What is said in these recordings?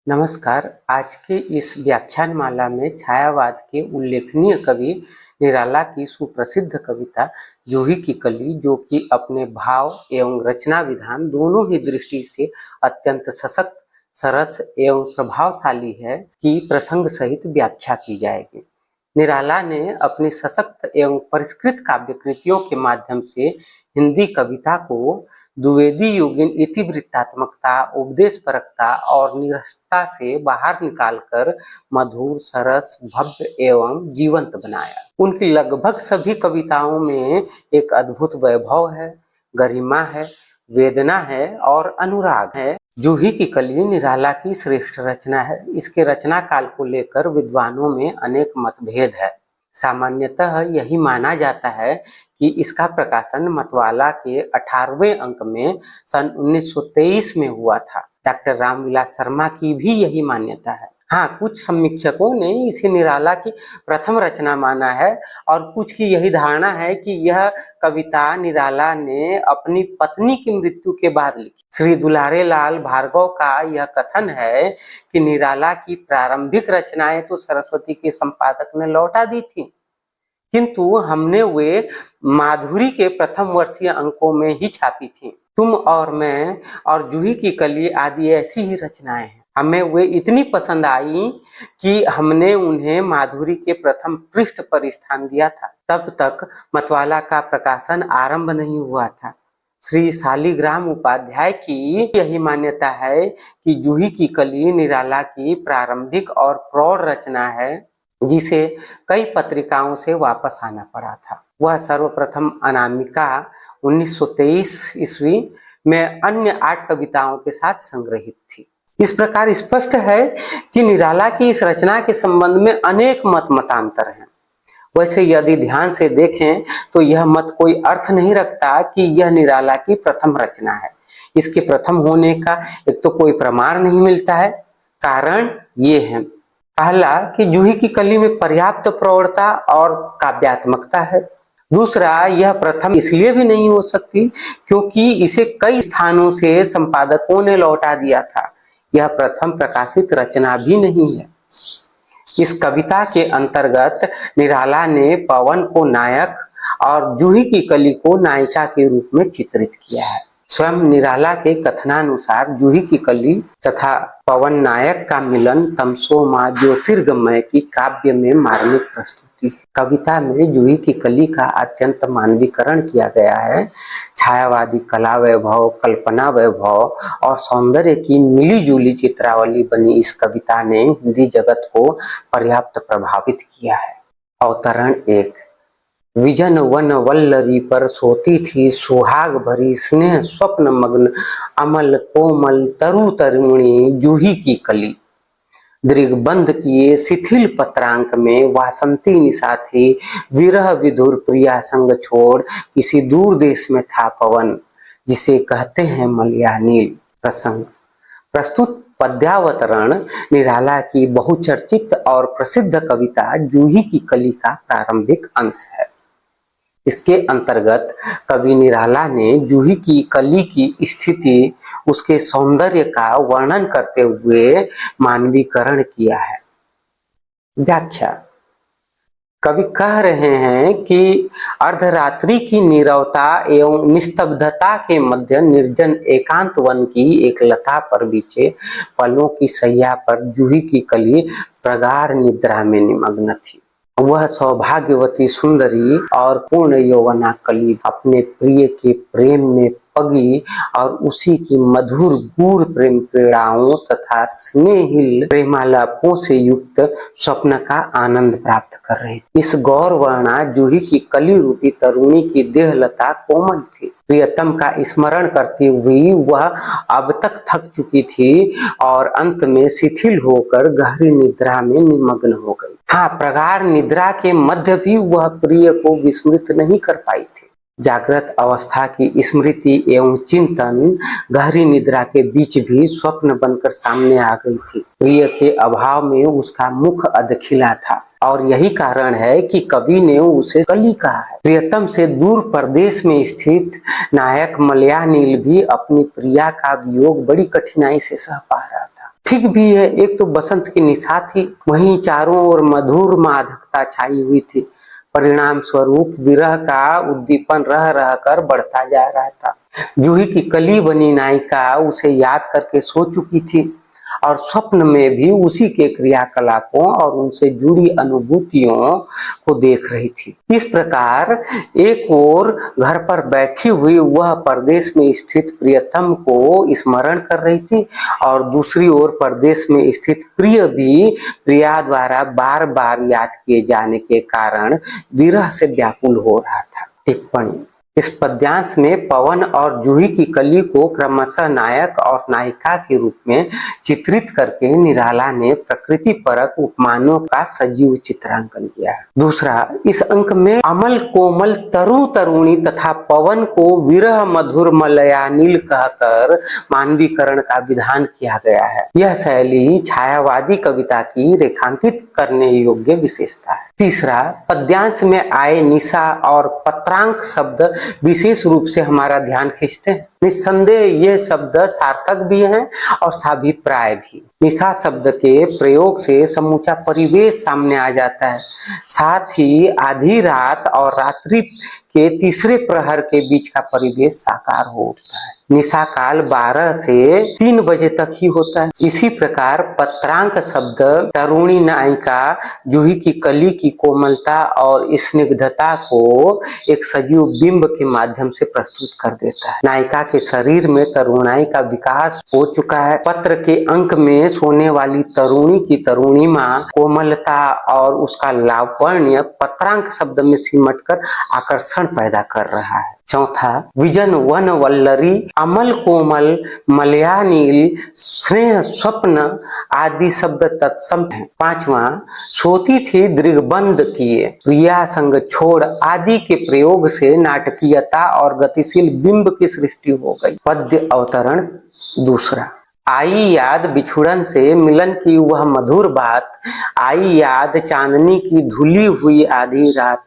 नमस्कार। आज के इस व्याख्यान माला में छायावाद के उल्लेखनीय कवि निराला की सुप्रसिद्ध कविता जूही की कली, जो कि अपने भाव एवं रचना विधान दोनों ही दृष्टि से अत्यंत सशक्त, सरस एवं प्रभावशाली है, की प्रसंग सहित व्याख्या की जाएगी। निराला ने अपनी सशक्त एवं परिष्कृत काव्य कृतियों के माध्यम से हिंदी कविता को द्विवेदी योगिन इतिवृत्तात्मकता, उपदेशपरकता और निरसता से बाहर निकालकर मधुर, सरस, भव्य एवं जीवंत बनाया। उनकी लगभग सभी कविताओं में एक अद्भुत वैभव है, गरिमा है, वेदना है और अनुराग है। जूही की कली निराला की श्रेष्ठ रचना है। इसके रचना काल को लेकर विद्वानों में अनेक मतभेद है। सामान्यतः यही माना जाता है कि इसका प्रकाशन मतवाला के 18वें अंक में सन 1923 में हुआ था। डॉक्टर रामविलास शर्मा की भी यही मान्यता है। हाँ, कुछ समीक्षकों ने इसे निराला की प्रथम रचना माना है और कुछ की यही धारणा है कि यह कविता निराला ने अपनी पत्नी की मृत्यु के बाद लिखी। श्री दुलारे लाल भार्गव का यह कथन है कि निराला की प्रारंभिक रचनाएं तो सरस्वती के संपादक ने लौटा दी थी, किंतु हमने वे माधुरी के प्रथम वर्षीय अंकों में ही छापी थी। तुम और मैं और जूही की कली आदि ऐसी ही रचनाएं हैं। हमें वे इतनी पसंद आई कि हमने उन्हें माधुरी के प्रथम पृष्ठ पर स्थान दिया था। तब तक मतवाला का प्रकाशन आरंभ नहीं हुआ था। श्री शालिग्राम उपाध्याय की यही मान्यता है कि जूही की कली निराला की प्रारंभिक और प्रौढ़ रचना है, जिसे कई पत्रिकाओं से वापस आना पड़ा था। वह सर्वप्रथम अनामिका 1923 ईस्वी में अन्य 8 कविताओं के साथ संग्रहित थी। इस प्रकार स्पष्ट है कि निराला की इस रचना के संबंध में अनेक मतांतर हैं। वैसे यदि ध्यान से देखें तो यह मत कोई अर्थ नहीं रखता कि यह निराला की प्रथम रचना है। इसके प्रथम होने का एक तो कोई प्रमाण नहीं मिलता है। कारण ये है, पहला कि जूही की कली में पर्याप्त प्रौढ़ता और काव्यात्मकता है। दूसरा, यह प्रथम इसलिए भी नहीं हो सकती क्योंकि इसे कई स्थानों से संपादकों ने लौटा दिया था। यह प्रथम प्रकाशित रचना भी नहीं है। इस कविता के अंतर्गत निराला ने पवन को नायक और जूही की कली को नायिका के रूप में चित्रित किया है। स्वयं निराला के कथनानुसार जूही की कली तथा पवन नायक का मिलन तमसो मां ज्योतिर्गमय की काव्य में मार्मिक प्रस्तुति है। कविता में जूही की कली का अत्यंत मानवीकरण किया गया है। छायावादी कला वैभव, कल्पना वैभव और सौंदर्य की मिलीजुली चित्रावली बनी इस कविता ने हिंदी जगत को पर्याप्त प्रभावित किया है। अवतरण 1। विजन वन वल्लरी पर सोती थी सुहाग भरी स्नेह स्वप्न मग्न अमल कोमल तरु तरुणी जूही की कली। दृग्बंध किए शिथिल पत्रांक में वासंती निशा थी, विरह विधुर प्रिया संग छोड़ किसी दूर देश में था पवन, जिसे कहते हैं मलयानील। प्रसंग। प्रस्तुत पद्यावतरण निराला की बहुचर्चित और प्रसिद्ध कविता जूही की कली का प्रारंभिक अंश है। इसके अंतर्गत कवि निराला ने जूही की कली की स्थिति, उसके सौंदर्य का वर्णन करते हुए मानवीकरण किया है। व्याख्या। कवि कह रहे हैं कि अर्धरात्रि की नीरवता एवं निस्तब्धता के मध्य निर्जन एकांत वन की एक लता पर बिछे पलों की सैया पर जूही की कली प्रगाढ़ निद्रा में निमग्न थी। वह सौभाग्यवती सुंदरी और पूर्ण यौवना कली अपने प्रिय के प्रेम में पगी और उसी की मधुर गूढ़ प्रेम पीड़ाओं तथा स्नेहिल प्रेमालापों से युक्त स्वप्न का आनंद प्राप्त कर रही थी। इस गौरवर्णा जूही की कली रूपी तरुणी की देहलता कोमल थी। प्रियतम का स्मरण करती हुई वह अब तक थक चुकी थी और अंत में शिथिल होकर गहरी निद्रा में निमग्न हो गई। हाँ, प्रगाढ़ निद्रा के मध्य भी वह प्रिय को विस्मृत नहीं कर पाई थी। जागृत अवस्था की स्मृति एवं चिंतन गहरी निद्रा के बीच भी स्वप्न बनकर सामने आ गई थी। प्रिय के अभाव में उसका मुख अधखिला था और यही कारण है कि कवि ने उसे कली कहा है। प्रियतम से दूर परदेश में स्थित नायक मलयानील भी अपनी प्रिया का वियोग बड़ी कठिनाई से सह पा रहा था। ठीक भी है, एक तो बसंत की निशा थी, वहीं चारों ओर मधुर मादकता छाई हुई थी। परिणाम स्वरूप विरह का उद्दीपन रह रह कर बढ़ता जा रहा था। जूही की कली बनी नायिका उसे याद करके सो चुकी थी और स्वप्न में भी उसी के क्रियाकलापों और उनसे जुड़ी अनुभूतियों को देख रही थी। इस प्रकार एक ओर घर पर बैठी हुई वह परदेश में स्थित प्रियतम को स्मरण कर रही थी और दूसरी ओर परदेश में स्थित प्रिय भी प्रिया द्वारा बार बार याद किए जाने के कारण विरह से व्याकुल हो रहा था। टिप्पणी: इस पद्यांश में पवन और जूही की कली को क्रमशः नायक और नायिका के रूप में चित्रित करके निराला ने प्रकृति परक उपमानों का सजीव चित्रांकन किया है। दूसरा, इस अंक में अमल कोमल तरु तरुणी तथा पवन को विरह मधुर मलयानिल कहकर मानवीकरण का विधान किया गया है। यह शैली छायावादी कविता की रेखांकित करने योग्य विशेषता है। तीसरा, पद्यांश में आए निशा और पत्रांक शब्द विशेष रूप से हमारा ध्यान खींचते हैं। निस्संदेह ये शब्द सार्थक भी हैं और साभिप्राय भी। निशा शब्द के प्रयोग से समूचा परिवेश सामने आ जाता है, साथ ही आधी रात और रात्रि के तीसरे प्रहर के बीच का परिवेश साकार हो उठता है। निशा काल 12 से 3 बजे तक ही होता है। इसी प्रकार पत्रांक शब्द तरुणी नायिका जूही की कली की कोमलता और स्निग्धता को एक सजीव बिंब के माध्यम से प्रस्तुत कर देता है। नायिका के शरीर में तरुणाई का विकास हो चुका है। पत्र के अंक में सोने वाली तरुणी की तरुणिमा, कोमलता और उसका लावण्य पत्रांक शब्द में सिमटकर आकर्षण पैदा कर रहा है। चौथा, विजन वन वल्लरी, अमल कोमल, मलयानील, स्नेह स्वप्न आदि शब्द तत्सम है। पांचवा, सोती थी दृग्बंध किए, प्रिया संग छोड़ आदि के प्रयोग से नाटकीयता और गतिशील बिंब की सृष्टि हो गई। पद्य अवतरण दूसरा, आई याद बिछुड़न से मिलन की वह मधुर बात, आई याद चांदनी की धुली हुई आधी रात,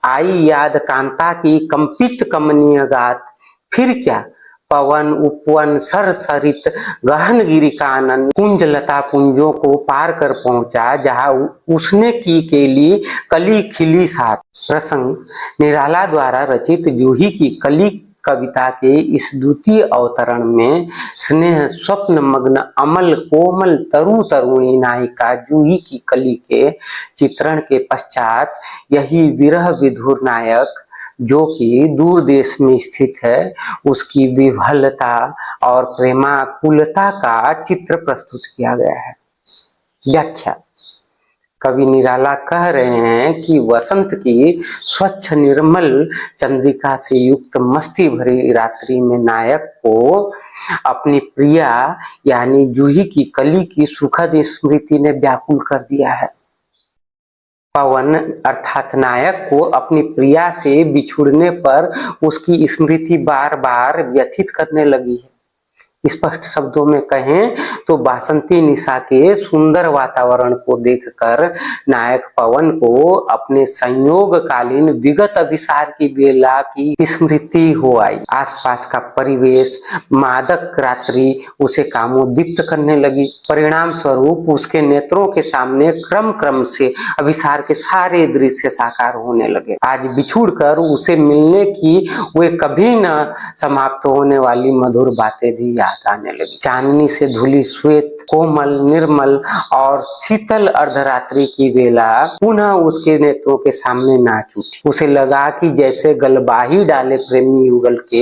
आई याद कांता की कंपित कमनीय गात, फिर क्या पवन उपवन सरसरित गहन गिरी कानन कुंज लता पुंजों को पार कर पहुंचा जहां उसने की केली कली खिली साथ। प्रसंग, निराला द्वारा रचित जूही की कली कविता के इस द्वितीय अवतरण में स्नेह स्वप्न मग्न अमल कोमल तरु तरुणी नायिका जूही की कली के चित्रण के पश्चात यही विरह विधुर नायक जो कि दूर देश में स्थित है उसकी विह्वलता और प्रेमाकुलता का चित्र प्रस्तुत किया गया है। व्याख्या: कवि निराला कह रहे हैं कि वसंत की स्वच्छ निर्मल चंद्रिका से युक्त मस्ती भरी रात्रि में नायक को अपनी प्रिया यानी जूही की कली की सुखद स्मृति ने व्याकुल कर दिया है। पवन अर्थात नायक को अपनी प्रिया से बिछुड़ने पर उसकी स्मृति बार बार व्यथित करने लगी है। स्पष्ट शब्दों में कहें तो बासंती निशा के सुंदर वातावरण को देखकर नायक पवन को अपने संयोगकालीन विगत अभिसार की बेला की स्मृति हो आई। आसपास का परिवेश, मादक रात्रि उसे कामोद्दीप्त करने लगी। परिणाम स्वरूप उसके नेत्रों के सामने क्रम क्रम से अभिसार के सारे दृश्य साकार होने लगे। आज बिछुड़ कर उसे मिलने की वे कभी न समाप्त होने वाली मधुर बातें भी आने लगी। चांदनी से धुली श्वेत कोमल निर्मल और शीतल अर्धरात्रि की बेला पुनः उसके नेत्रों के सामने नाच उठी। उसे लगा कि जैसे गलबाही डाले प्रेमी युगल के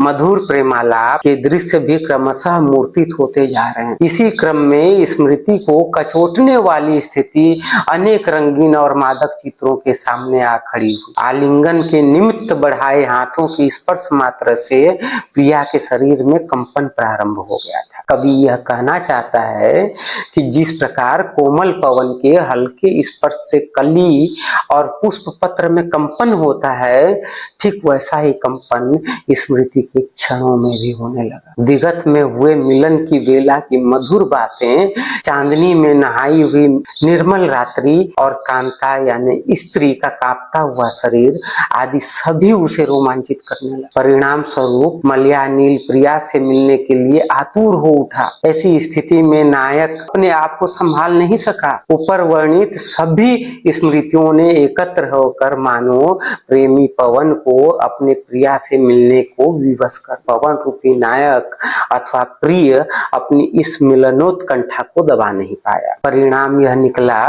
मधुर प्रेमालाप के दृश्य भी क्रमशः मूर्तित होते जा रहे हैं। इसी क्रम में स्मृति को कचोटने वाली स्थिति अनेक रंगीन और मादक चित्रों के सामने आ खड़ी हुई। आलिंगन के निमित्त बढ़ाए हाथों की स्पर्श मात्र से प्रिया के शरीर में कंपन प्रारंभ हो गया था। कवि यह कहना चाहता है कि जिस प्रकार कोमल पवन के हल्के स्पर्श से कली और पुष्प पत्र में कंपन होता है, ठीक वैसा ही कंपन स्मृति के क्षणों में भी होने लगा। विगत में हुए मिलन की बेला की मधुर बातें, चांदनी में नहाई हुई निर्मल रात्रि और कांता यानी स्त्री का कांपता हुआ शरीर आदि सभी उसे रोमांचित करने लगा। परिणाम स्वरूप मलयानील प्रिया से मिलने के लिए आतुर हो उठा। ऐसी स्थिति में नायक अपने आप को संभाल नहीं सका। ऊपर वर्णित सभी स्मृतियों ने एकत्र होकर मानो प्रेमी पवन को अपने प्रिया से मिलने को विवश कर पवन रूपी नायक अथवा प्रिय अपनी इस मिलनोत्कंठा को दबा नहीं पाया। परिणाम यह निकला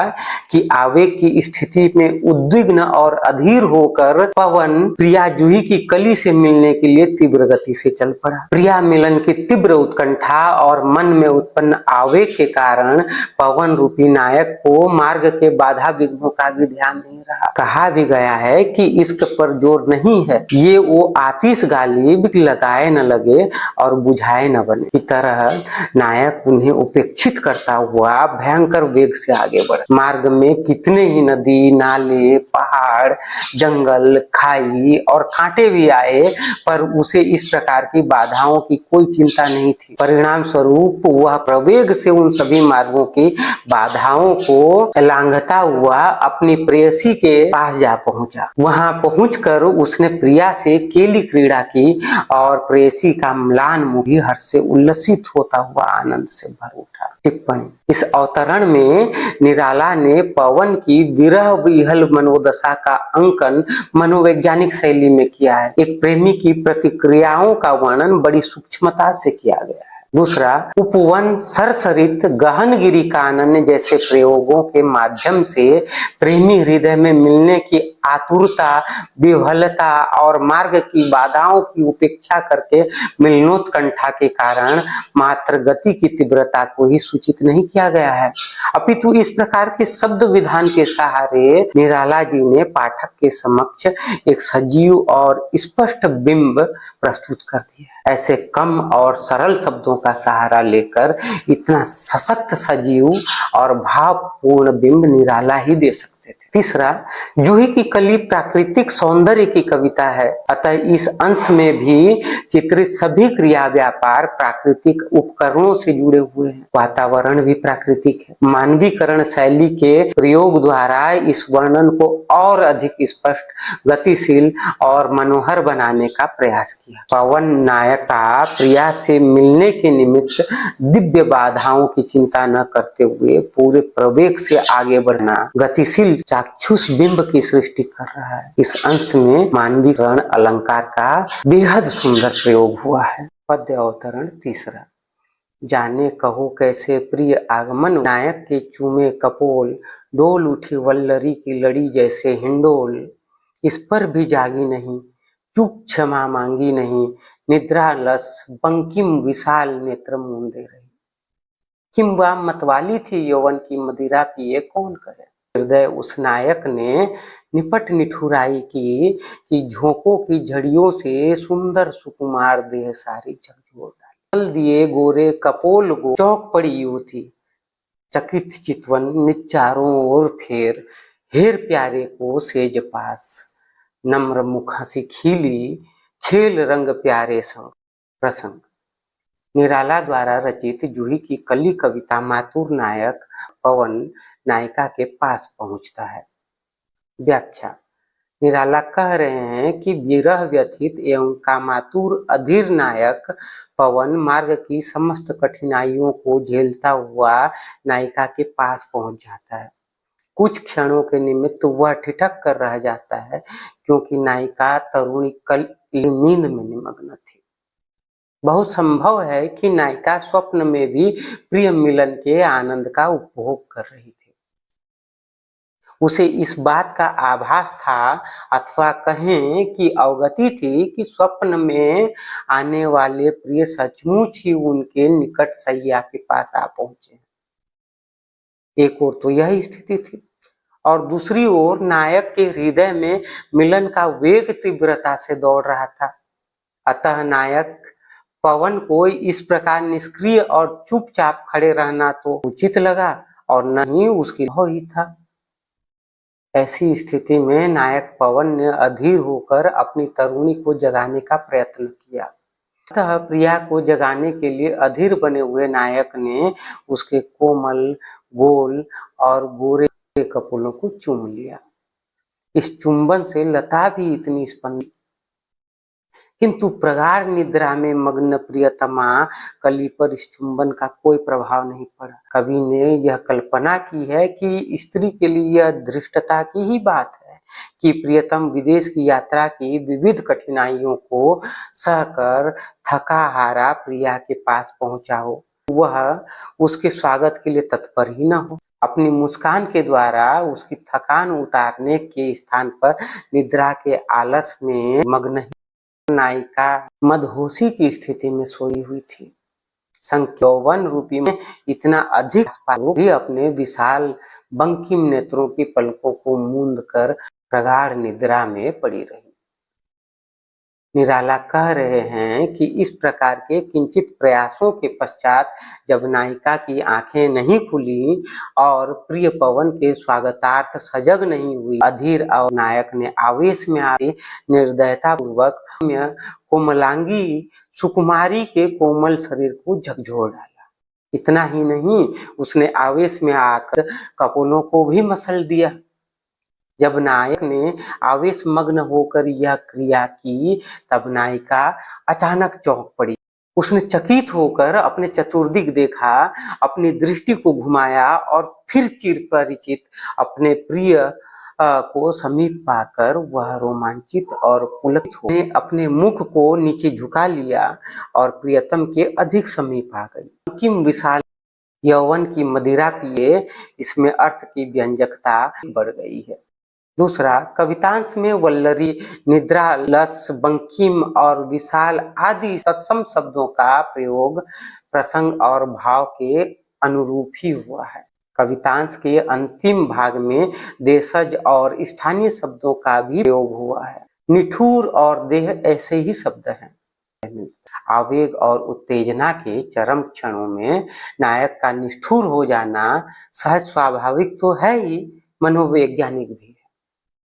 कि आवेग की स्थिति में उद्विग्न और अधीर होकर पवन प्रिया जूही की कली से मिलने के लिए तीव्र गति से चल पड़ा। प्रिया मिलन की तीव्र उत्कंठा और मन में उत्पन्न आवेग के कारण पवन रूपी नायक को मार्ग के बाधा विघ्नों का भी ध्यान नहीं रहा। कहा भी गया है कि इश्क पर जोर नहीं है, ये वो आतिश गालिब लगाए न लगे और बुझाए न बने की तरह नायक उन्हें उपेक्षित करता हुआ भयंकर वेग से आगे बढ़ा। मार्ग में कितने ही नदी, नाले, पहाड़, जंगल, खाई और कांटे भी आए, पर उसे इस प्रकार की बाधाओं की कोई चिंता नहीं थी। परिणाम स्वरूप वह प्रवेग से उन सभी मार्गों की बाधाओं को लांघता हुआ अपनी प्रेयसी के पास जा पहुंचा। वहां पहुंचकर उसने प्रिया से केली क्रीड़ा की और प्रेयसी का म्लान मुख भी हर्ष से उल्लसित होता हुआ आनंद से भर उठा। टिप्पणी: इस अवतरण में निराला ने पवन की विरह विहल मनोदशा का अंकन मनोवैज्ञानिक शैली में किया है। एक प्रेमी की प्रतिक्रियाओं का वर्णन बड़ी सूक्ष्मता से किया गया है। दूसरा, उपवन, सरसरित, गहनगिरी कानन जैसे प्रयोगों के माध्यम से प्रेमी हृदय में मिलने की आतुरता, विह्वलता और मार्ग की बाधाओं की उपेक्षा करके मिलनोत्कंठा के कारण मात्र गति की तीव्रता को ही सूचित नहीं किया गया है, अपितु इस प्रकार के शब्द विधान के सहारे निराला जी ने पाठक के समक्ष एक सजीव और स्पष्ट बिंब प्रस्तुत कर दिया। ऐसे कम और सरल शब्दों का सहारा लेकर इतना सशक्त, सजीव और भावपूर्ण बिंब निराला ही दे सकते थे। तीसरा, जूही की कली प्राकृतिक सौंदर्य की कविता है, अतः इस अंश में भी चित्रित सभी क्रिया व्यापार प्राकृतिक उपकरणों से जुड़े हुए हैं। वातावरण भी प्राकृतिक है। मानवीकरण शैली के प्रयोग द्वारा इस वर्णन को और अधिक स्पष्ट, गतिशील और मनोहर बनाने का प्रयास किया। पवन नायक का प्रिया से मिलने के निमित्त दिव्य बाधाओं की चिंता न करते हुए पूरे प्रवेग से आगे बढ़ना गतिशील चाक्षुष बिंब की सृष्टि कर रहा है। इस अंश में मानवीकरण अलंकार का बेहद सुंदर प्रयोग हुआ है। पद्य अवतरण तीसरा। जाने कहो कैसे प्रिय आगमन, नायक के चूमे कपोल, डोल उठी वल्लरी की लड़ी जैसे हिंडोल। इस पर भी जागी नहीं, चूक क्षमा मांगी नहीं, निद्रा लस बंकिम विशाल नेत्र मूंदे रही। किम वह मतवाली थी यौवन की मदिरा पिए कौन करे। हृदय उस नायक ने निपट निठुराई की कि झोंकों की झड़ियों से सुंदर सुकुमार देह सारी झकझोर डाली। चल दिए गोरे कपोल गो चौक पड़ी यूं थी, चकित चितवन निचारों ओर फेर, हेर प्यारे को सेज पास, नम्र मुख हंसी खिली, खेल रंग प्यारे संग प्रसंग। निराला द्वारा रचित जूही की कली कविता मातुर नायक पवन नायिका के पास पहुंचता है। व्याख्या: निराला कह रहे हैं कि विरह व्यथित एवं कामातुर अधीर नायक पवन मार्ग की समस्त कठिनाइयों को झेलता हुआ नायिका के पास पहुंच जाता है। कुछ क्षणों के निमित्त वह ठिठक कर रह जाता है, क्योंकि नायिका तरुणी नींद में निमग्न थी। बहुत संभव है कि नायिका स्वप्न में भी प्रिय मिलन के आनंद का उपभोग कर रही थी। उसे इस बात का आभास था, अथवा कहें कि अवगति थी, कि स्वप्न में आने वाले प्रिय सचमुच ही उनके निकट सैया के पास आ पहुंचे। एक ओर तो यह स्थिति थी, और दूसरी ओर नायक के हृदय में मिलन का वेग तीव्रता से दौड़ रहा था। अतः नायक पवन को इस प्रकार निष्क्रिय और चुपचाप खड़े रहना तो उचित लगा और नहीं उसकी ही था। ऐसी स्थिति में नायक पवन ने अधीर होकर अपनी तरुणी को जगाने का प्रयत्न किया। अतः प्रिया को जगाने के लिए अधीर बने हुए नायक ने उसके कोमल, गोल और गोरे कपोलों को चूम लिया। इस चुंबन से लता भी इतनी स्पंदी किंतु प्रगाढ़ निद्रा में मग्न प्रियतमा कली पर इस चुंबन का कोई प्रभाव नहीं पड़ा। कवि ने यह कल्पना की है कि स्त्री के लिए यह धृष्टता की ही बात है कि प्रियतम विदेश की यात्रा की विविध कठिनाइयों को सहकर थका हारा प्रिया के पास पहुंचा हो, वह उसके स्वागत के लिए तत्पर ही न हो। अपनी मुस्कान के द्वारा उसकी थकान उतारने के स्थान पर निद्रा के आलस में मग्न नायिका मदहोशी की स्थिति में सोई हुई थी। संयौवन रूपी में इतना अधिक भी अपने विशाल बंकिम नेत्रों की पलकों को मूंद कर प्रगाढ़ निद्रा में पड़ी रही। निराला कह रहे हैं कि इस प्रकार के किंचित प्रयासों के पश्चात जब नायिका की आंखें नहीं खुली और प्रिय पवन के स्वागतार्थ सजग नहीं हुई, अधीर और नायक ने आवेश में आके निर्दयता पूर्वक कोमलांगी सुकुमारी के कोमल शरीर को झकझोर डाला। इतना ही नहीं, उसने आवेश में आकर कपोलों को भी मसल दिया। जब नायक ने आवेश मग्न होकर यह क्रिया की, तब नायिका अचानक चौंक पड़ी। उसने चकित होकर अपने चतुर्दिक देखा, अपनी दृष्टि को घुमाया और फिर चिर परिचित अपने प्रिय को समीप पाकर वह रोमांचित और पुलकित हो अपने मुख को नीचे झुका लिया और प्रियतम के अधिक समीप आ गई। किम विशाल यौवन की मदिरा पिए, इसमें अर्थ की व्यंजकता बढ़ गई है। दूसरा, कवितांश में वल्लरी, निद्रा, लस, बंकिम और विशाल आदि तत्सम शब्दों का प्रयोग प्रसंग और भाव के अनुरूप ही हुआ है। कवितांश के अंतिम भाग में देशज और स्थानीय शब्दों का भी प्रयोग हुआ है। निठुर और देह ऐसे ही शब्द हैं। आवेग और उत्तेजना के चरम क्षणों में नायक का निष्ठुर हो जाना सहज स्वाभाविक तो है ही, मनोवैज्ञानिक भी।